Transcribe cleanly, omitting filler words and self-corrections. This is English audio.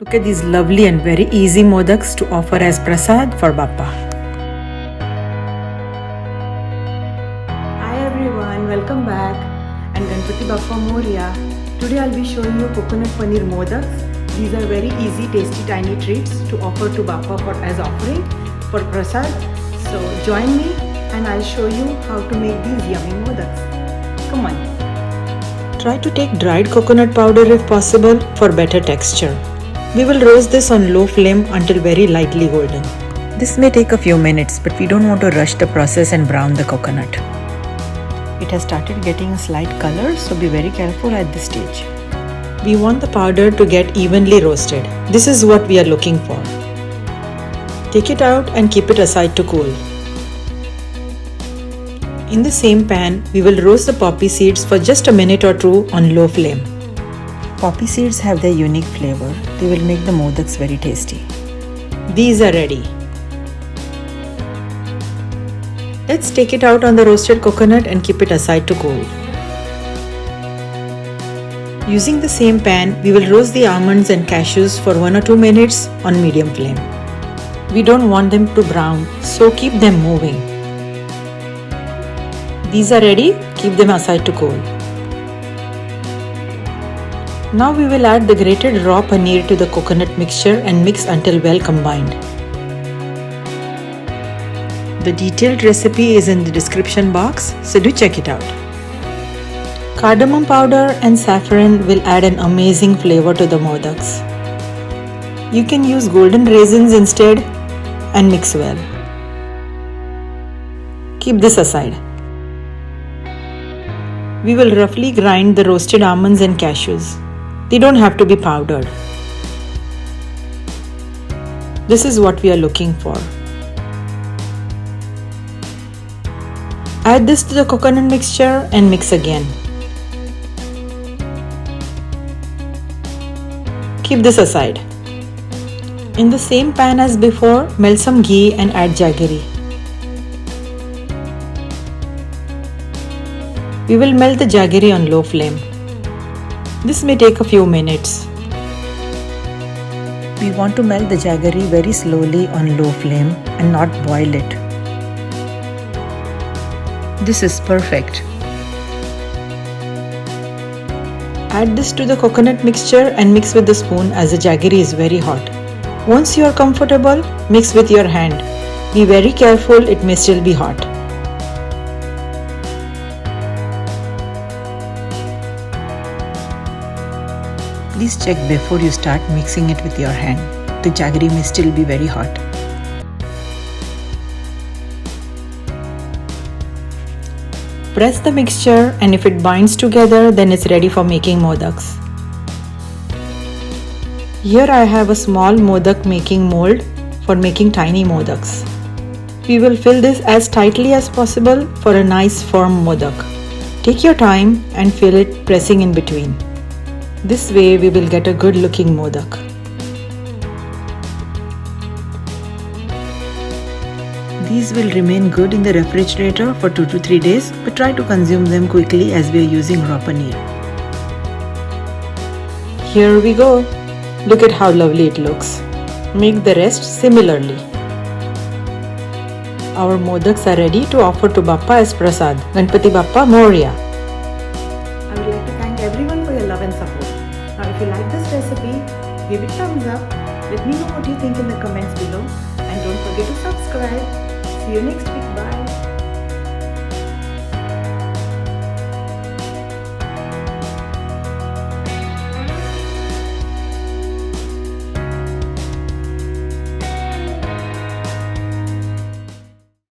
Look at these lovely and very easy modaks to offer as prasad for Bappa. Hi everyone, welcome back and Ganpati Bappa Moria. Today I'll be showing you coconut paneer modaks. These are very easy, tasty, tiny treats to offer to Bappa as offering for prasad. So join me and I'll show you how to make these yummy modaks. Come on. Try to take dried coconut powder if possible for better texture. We will roast this on low flame until very lightly golden. This may take a few minutes, but we don't want to rush the process and brown the coconut. It has started getting a slight color, so be very careful at this stage. We want the powder to get evenly roasted. This is what we are looking for. Take it out and keep it aside to cool. In the same pan, we will roast the poppy seeds for just a minute or two on low flame. Poppy seeds have their unique flavor. They will make the modaks very tasty. These are ready. Let's take it out on the roasted coconut and keep it aside to cool. Using the same pan, we will roast the almonds and cashews for 1 or 2 minutes on medium flame. We don't want them to brown, so keep them moving. These are ready. Keep them aside to cool. Now we will add the grated raw paneer to the coconut mixture and mix until well combined. The detailed recipe is in the description box, so do check it out. Cardamom powder and saffron will add an amazing flavor to the modaks. You can use golden raisins instead and mix well. Keep this aside. We will roughly grind the roasted almonds and cashews. They don't have to be powdered. This is what we are looking for. Add this to the coconut mixture and mix again. Keep this aside. In the same pan as before, melt some ghee and add jaggery. We will melt the jaggery on low flame. This may take a few minutes. We want to melt the jaggery very slowly on low flame and not boil it. This is perfect. Add this to the coconut mixture and mix with the spoon as the jaggery is very hot. Once you are comfortable, mix with your hand. Be very careful, it may still be hot. Please check before you start mixing it with your hand. The jaggery may still be very hot. Press the mixture and if it binds together, then it's ready for making modaks. Here I have a small modak making mold for making tiny modaks. We will fill this as tightly as possible for a nice firm modak. Take your time and fill it, pressing in between. This way we will get a good looking modak. These will remain good in the refrigerator for 2 to 3 days, but try to consume them quickly as we are using raw paneer. Here we go. Look at how lovely it looks. Make the rest similarly. Our modaks are ready to offer to Bappa as prasad. Ganpati Bappa Moria. I would like to thank everyone for your love and support. Now if you like this recipe, give it thumbs up. Let me know what you think in the comments below. And don't forget to subscribe. See you next week. Bye.